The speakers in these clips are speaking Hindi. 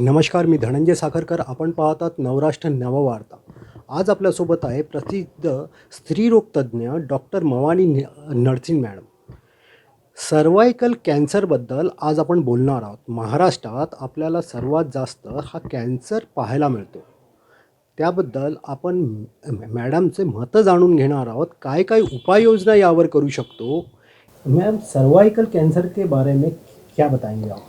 नमस्कार, मी धनंजय साखरकर. आपण पाहतात नवराष्ट्र नववार्ता. आज आपल्यासोबत आहे प्रसिद्ध स्त्रीरोग तज्ज्ञ डॉक्टर मवानी नरसिंह मॅडम. सर्वायकल कॅन्सरबद्दल आज आपण बोलणार आहोत. महाराष्ट्रात आपल्याला सर्वात जास्त हा कॅन्सर पाहायला मिळतो. त्याबद्दल आपण मॅडमचे मतं जाणून घेणार आहोत. काय काय उपाययोजना यावर करू शकतो. मैम, सर्वाइकल कैंसर के बारे में क्या बताएंगे आप?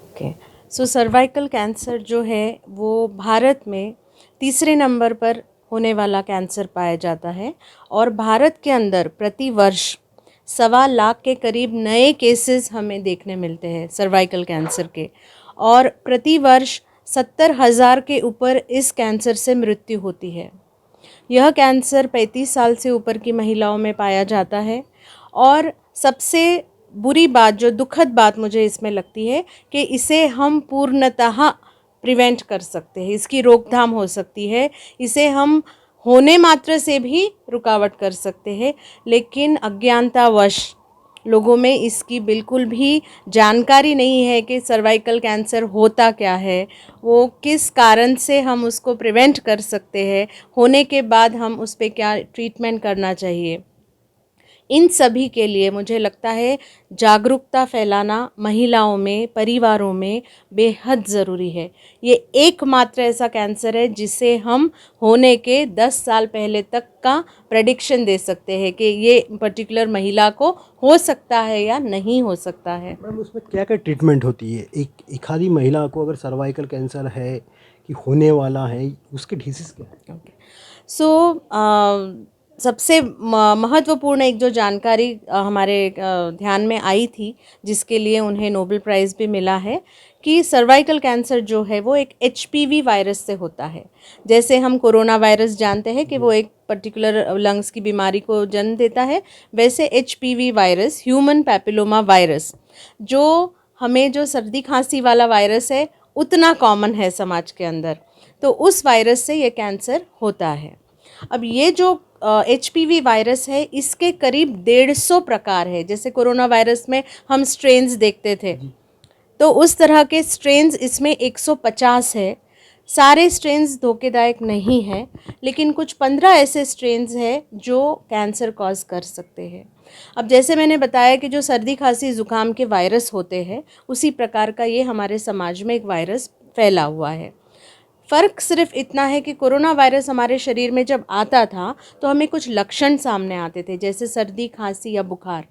ओके, सो सर्वाइकल कैंसर जो है वो भारत में तीसरे नंबर पर होने वाला कैंसर पाया जाता है और भारत के अंदर प्रति वर्ष 1.25 लाख के करीब नए केसेस हमें देखने मिलते हैं सर्वाइकल कैंसर के, और प्रति वर्ष 70,000 के ऊपर इस कैंसर से मृत्यु होती है। यह कैंसर 35 साल से ऊपर की महिलाओं में पाया जाता है। और सबसे बुरी बात, जो दुखद बात मुझे इसमें लगती है, कि इसे हम पूर्णतः प्रिवेंट कर सकते हैं, इसकी रोकथाम हो सकती है, इसे हम होने मात्र से भी रुकावट कर सकते हैं। लेकिन अज्ञानतावश लोगों में इसकी बिल्कुल भी जानकारी नहीं है कि सर्वाइकल कैंसर होता क्या है, वो किस कारण से हम उसको प्रिवेंट कर सकते हैं, होने के बाद हम उस पर क्या ट्रीटमेंट करना चाहिए। इन सभी के लिए मुझे लगता है जागरूकता फैलाना महिलाओं में, परिवारों में बेहद ज़रूरी है। ये एकमात्र ऐसा कैंसर है जिसे हम होने के 10 साल पहले तक का प्रेडिक्शन दे सकते हैं कि ये पर्टिकुलर महिला को हो सकता है या नहीं हो सकता है। मैम, उसमें क्या क्या ट्रीटमेंट होती है? एक आधी महिला को अगर सर्वाइकल कैंसर है कि होने वाला है, उसके डिसीज़ क्या है? ओके, सो सबसे महत्वपूर्ण एक जो जानकारी हमारे ध्यान में आई थी, जिसके लिए उन्हें नोबेल प्राइज़ भी मिला है, कि सर्वाइकल कैंसर जो है वो एक HPV वायरस से होता है। जैसे हम कोरोना वायरस जानते हैं कि वो एक पर्टिकुलर लंग्स की बीमारी को जन्म देता है, वैसे HPV virus, human papilloma virus, जो हमें जो सर्दी खांसी वाला वायरस है उतना कॉमन है समाज के अंदर, तो उस वायरस से ये कैंसर होता है। अब ये जो HPV वायरस है, इसके करीब 150 प्रकार है। जैसे कोरोना वायरस में हम स्ट्रेन्स देखते थे, तो उस तरह के स्ट्रेन्स इसमें 150 है। सारे स्ट्रेन्स धोखेदायक नहीं हैं, लेकिन कुछ 15 ऐसे स्ट्रेन्स हैं जो कैंसर कॉज कर सकते हैं। अब जैसे मैंने बताया कि जो सर्दी खांसी ज़ुकाम के वायरस होते हैं, उसी प्रकार का ये हमारे समाज में एक वायरस फैला हुआ है। फ़र्क सिर्फ इतना है कि कोरोना वायरस हमारे शरीर में जब आता था तो हमें कुछ लक्षण सामने आते थे, जैसे सर्दी खांसी या बुखार।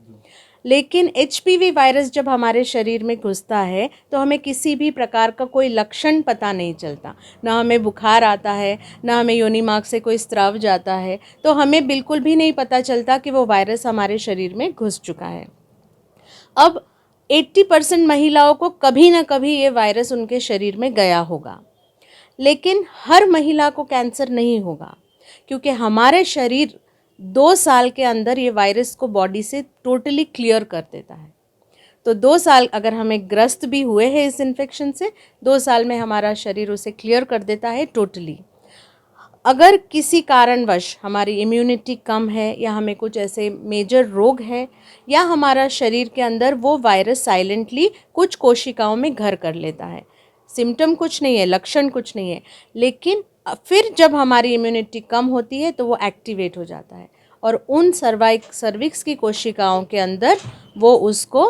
लेकिन HPV वायरस जब हमारे शरीर में घुसता है तो हमें किसी भी प्रकार का कोई लक्षण पता नहीं चलता, ना हमें बुखार आता है, ना हमें योनि मार्ग से कोई स्राव जाता है, तो हमें बिल्कुल भी नहीं पता चलता कि वो वायरस हमारे शरीर में घुस चुका है। अब 80% महिलाओं को कभी ना कभी ये वायरस उनके शरीर में गया होगा, लेकिन हर महिला को कैंसर नहीं होगा, क्योंकि हमारे शरीर 2 साल के अंदर ये वायरस को बॉडी से टोटली क्लियर कर देता है। तो 2 साल अगर हमें ग्रस्त भी हुए हैं इस इन्फेक्शन से, 2 साल में हमारा शरीर उसे क्लियर कर देता है टोटली। अगर किसी कारणवश हमारी इम्यूनिटी कम है, या हमें कुछ ऐसे मेजर रोग है, या हमारा शरीर के अंदर वो वायरस साइलेंटली कुछ कोशिकाओं में घर कर लेता है, सिम्टम कुछ नहीं है, लक्षण कुछ नहीं है, लेकिन फिर जब हमारी इम्यूनिटी कम होती है तो वो एक्टिवेट हो जाता है और उन सर्विक्स की कोशिकाओं के अंदर वो उसको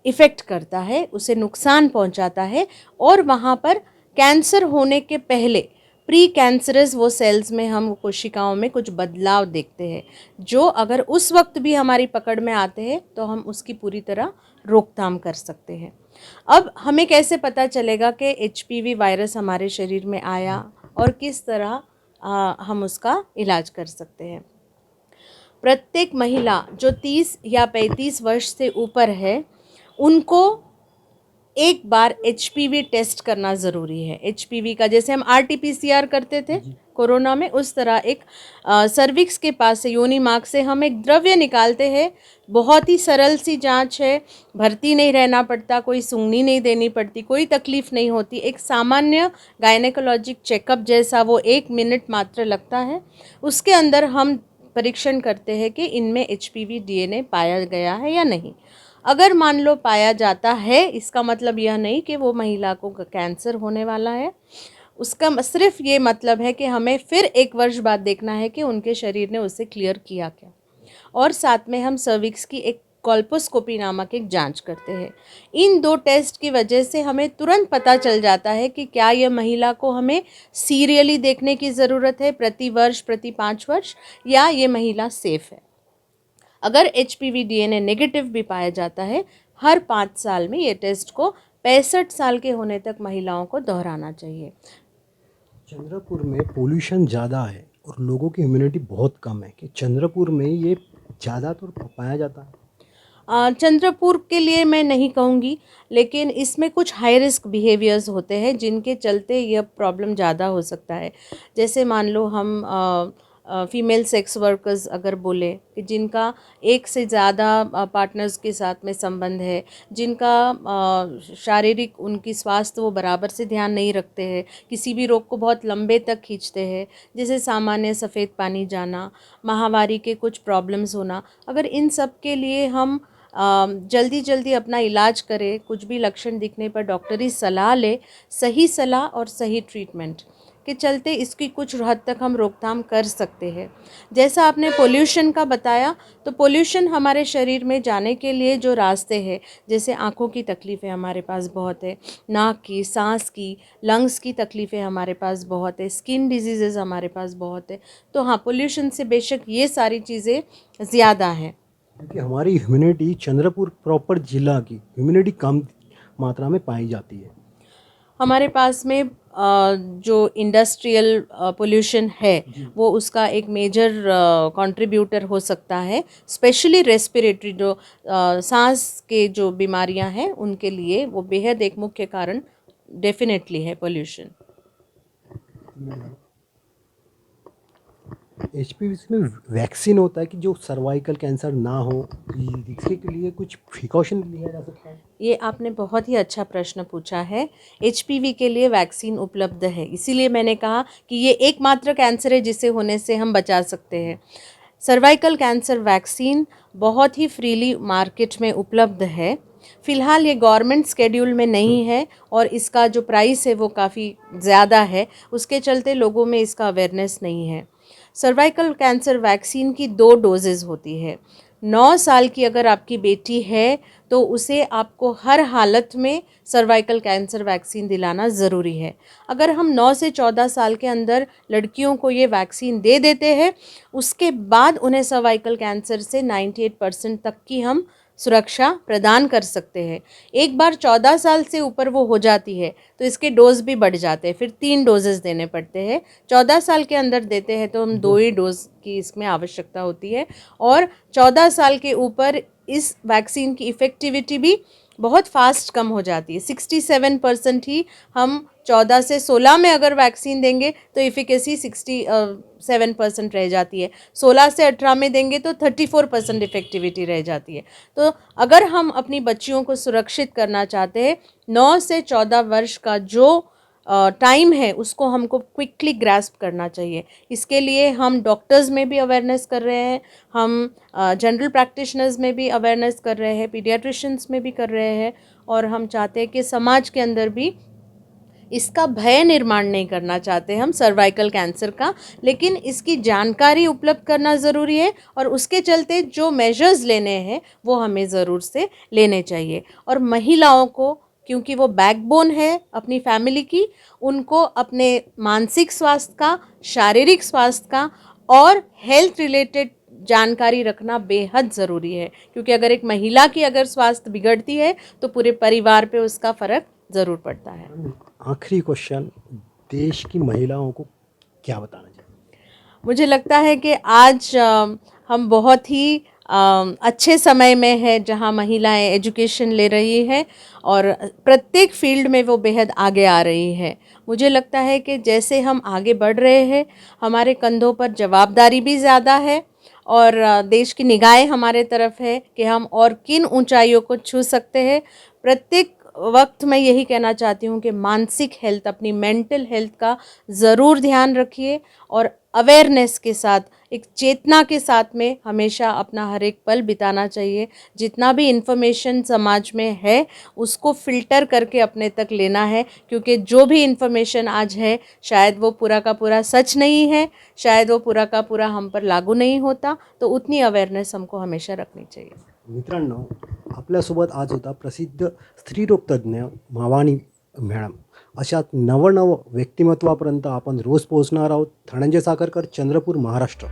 इफ़ेक्ट करता है, उसे नुकसान पहुंचाता है, और वहाँ पर कैंसर होने के पहले प्री कैंसरस वो सेल्स में हम कोशिकाओं में कुछ बदलाव देखते हैं, जो अगर उस वक्त भी हमारी पकड़ में आते हैं तो हम उसकी पूरी तरह रोकथाम कर सकते हैं। अब हमें कैसे पता चलेगा कि HPV वायरस हमारे शरीर में आया और किस तरह हम उसका इलाज कर सकते हैं। प्रत्येक महिला जो 30 या 35 वर्ष से ऊपर है, उनको एक बार HPV टेस्ट करना ज़रूरी है। HPV का जैसे हम RT-PCR करते थे कोरोना में, उस तरह एक सर्विक्स के पास से, योनि मार्ग से हम एक द्रव्य निकालते हैं। बहुत ही सरल सी जांच है, भर्ती नहीं रहना पड़ता, कोई सूंघनी नहीं देनी पड़ती, कोई तकलीफ़ नहीं होती। एक सामान्य गायनेकोलॉजिक चेकअप जैसा वो 1 मिनट मात्र लगता है। उसके अंदर हम परीक्षण करते हैं कि इनमें HPV DNA पाया गया है या नहीं। अगर मान लो पाया जाता है, इसका मतलब यह नहीं कि वो महिला को कैंसर होने वाला है, उसका सिर्फ ये मतलब है कि हमें फिर 1 वर्ष बाद देखना है कि उनके शरीर ने उसे क्लियर किया क्या। और साथ में हम सर्विक्स की एक कॉल्पोस्कोपी नामक एक जांच करते हैं। इन 2 टेस्ट की वजह से हमें तुरंत पता चल जाता है कि क्या यह महिला को हमें सीरियली देखने की ज़रूरत है, प्रति वर्ष, प्रति 5 वर्ष, या ये महिला सेफ़ है। अगर HPV DNA नेगेटिव भी पाया जाता है, हर 5 साल में ये टेस्ट को 65 साल के होने तक महिलाओं को दोहराना चाहिए। चंद्रपुर में पोल्यूशन ज़्यादा है और लोगों की इम्यूनिटी बहुत कम है, कि चंद्रपुर में ये ज़्यादातर पाया जाता है। चंद्रपुर के लिए मैं नहीं कहूँगी, लेकिन इसमें कुछ हाई रिस्क बिहेवियर्स होते हैं जिनके चलते यह प्रॉब्लम ज़्यादा हो सकता है। जैसे मान लो हम फीमेल सेक्स वर्कर्स अगर बोले कि जिनका एक से ज़्यादा पार्टनर्स के साथ में संबंध है, जिनका शारीरिक उनकी स्वास्थ्य वो बराबर से ध्यान नहीं रखते हैं, किसी भी रोग को बहुत लंबे तक खींचते हैं, जैसे सामान्य सफ़ेद पानी जाना, माहवारी के कुछ प्रॉब्लम्स होना, अगर इन सब के लिए हम जल्दी जल्दी अपना इलाज करें, कुछ भी लक्षण दिखने पर डॉक्टरी सलाह ले, सही सलाह और सही ट्रीटमेंट के चलते इसकी कुछ हद तक हम रोकथाम कर सकते हैं। जैसा आपने पोल्यूशन का बताया, तो पोल्यूशन हमारे शरीर में जाने के लिए जो रास्ते हैं, जैसे आँखों की तकलीफ़ें हमारे पास बहुत है, नाक की, सांस की, लंग्स की तकलीफ़ें हमारे पास बहुत है, स्किन डिजीज़ेज़ हमारे पास बहुत है। तो हाँ, पोल्यूशन से बेशक ये सारी चीज़ें ज़्यादा हैं। क्योंकि हमारी ह्यूमिडिटी, चंद्रपुर प्रॉपर जिला की ह्यूमिडिटी कम मात्रा में पाई जाती है। हमारे पास में जो इंडस्ट्रियल पोल्यूशन है वो उसका एक मेजर कंट्रीब्यूटर हो सकता है, स्पेशली रेस्पिरेटरी जो सांस के जो बीमारियां हैं उनके लिए वो बेहद एक मुख्य कारण डेफिनेटली है पोल्यूशन। HPV में वैक्सीन होता है कि जो सर्वाइकल कैंसर ना हो, इसके लिए कुछ प्रिकॉशन लिया जा सकता है? ये आपने बहुत ही अच्छा प्रश्न पूछा है। HPV के लिए वैक्सीन उपलब्ध है, इसीलिए मैंने कहा कि ये एकमात्र कैंसर है जिसे होने से हम बचा सकते हैं। सर्वाइकल कैंसर वैक्सीन बहुत ही फ्रीली मार्केट में उपलब्ध है। फ़िलहाल ये गवर्नमेंट स्केड्यूल में नहीं है और इसका जो प्राइस है वो काफ़ी ज़्यादा है, उसके चलते लोगों में इसका अवेयरनेस नहीं है। सर्वाइकल कैंसर वैक्सीन की 2 डोजेज़ होती है। 9 साल की अगर आपकी बेटी है तो उसे आपको हर हालत में सर्वाइकल कैंसर वैक्सीन दिलाना ज़रूरी है। अगर हम 9 से 14 साल के अंदर लड़कियों को ये वैक्सीन दे देते हैं, उसके बाद उन्हें सर्वाइकल कैंसर से 98% तक की हम सुरक्षा प्रदान कर सकते हैं। एक बार 14 साल से ऊपर वो हो जाती है तो इसके डोज भी बढ़ जाते हैं, फिर 3 डोजेज़ देने पड़ते हैं। 14 साल के अंदर देते हैं तो हम 2 ही डोज की इसमें आवश्यकता होती है, और 14 साल के ऊपर इस वैक्सीन की इफ़ेक्टिविटी भी बहुत फास्ट कम हो जाती है। 67% ही हम 14 से 16 में अगर वैक्सीन देंगे तो इफ़िकेसी 67% रह जाती है, 16 से 18 में देंगे तो 34% इफ़ेक्टिविटी रह जाती है। तो अगर हम अपनी बच्चियों को सुरक्षित करना चाहते हैं, 9 से 14 वर्ष का जो टाइम है उसको हमको क्विकली ग्रास्प करना चाहिए। इसके लिए हम डॉक्टर्स में भी अवेयरनेस कर रहे हैं, हम जनरल प्रैक्टिशनर्स में भी अवेयरनेस कर रहे हैं, पीडियाट्रिशियंस में भी कर रहे हैं, और हम चाहते हैं कि समाज के अंदर भी इसका भय निर्माण नहीं करना चाहते हम सर्वाइकल कैंसर का, लेकिन इसकी जानकारी उपलब्ध करना ज़रूरी है, और उसके चलते जो मेजर्स लेने हैं वो हमें ज़रूर से लेने चाहिए। और महिलाओं को, क्योंकि वो बैकबोन है अपनी फैमिली की, उनको अपने मानसिक स्वास्थ्य का, शारीरिक स्वास्थ्य का और हेल्थ रिलेटेड जानकारी रखना बेहद ज़रूरी है, क्योंकि अगर एक महिला की अगर स्वास्थ्य बिगड़ती है तो पूरे परिवार पे उसका फ़र्क ज़रूर पड़ता है। आखिरी क्वेश्चन, देश की महिलाओं को क्या बताना चाहिए? मुझे लगता है कि आज हम बहुत ही अच्छे समय में है जहां महिलाएं एजुकेशन ले रही हैं और प्रत्येक फील्ड में वो बेहद आगे आ रही है। मुझे लगता है कि जैसे हम आगे बढ़ रहे हैं, हमारे कंधों पर जवाबदारी भी ज़्यादा है, और देश की निगाहें हमारे तरफ है कि हम और किन ऊंचाइयों को छू सकते हैं। प्रत्येक वक्त मैं यही कहना चाहती हूँ कि मानसिक हेल्थ, अपनी मेंटल हेल्थ का ज़रूर ध्यान रखिए और अवेयरनेस के साथ, एक चेतना के साथ में हमेशा अपना हर एक पल बिताना चाहिए। जितना भी इन्फॉर्मेशन समाज में है उसको फ़िल्टर करके अपने तक लेना है, क्योंकि जो भी इन्फॉर्मेशन आज है शायद वो पूरा का पूरा सच नहीं है, शायद वो पूरा का पूरा हम पर लागू नहीं होता। तो उतनी अवेयरनेस हमको हमेशा रखनी चाहिए। मित्रांनो, आपल्यासोबत आज होता प्रसिद्ध स्त्रीरोगतज्ञ भवानी मॅडम. अशाच नवनव व्यक्तिमत्वापर्यंत आपण रोज पोहोचणार आहोत. धनंजय साखरकर, चंद्रपूर, महाराष्ट्र.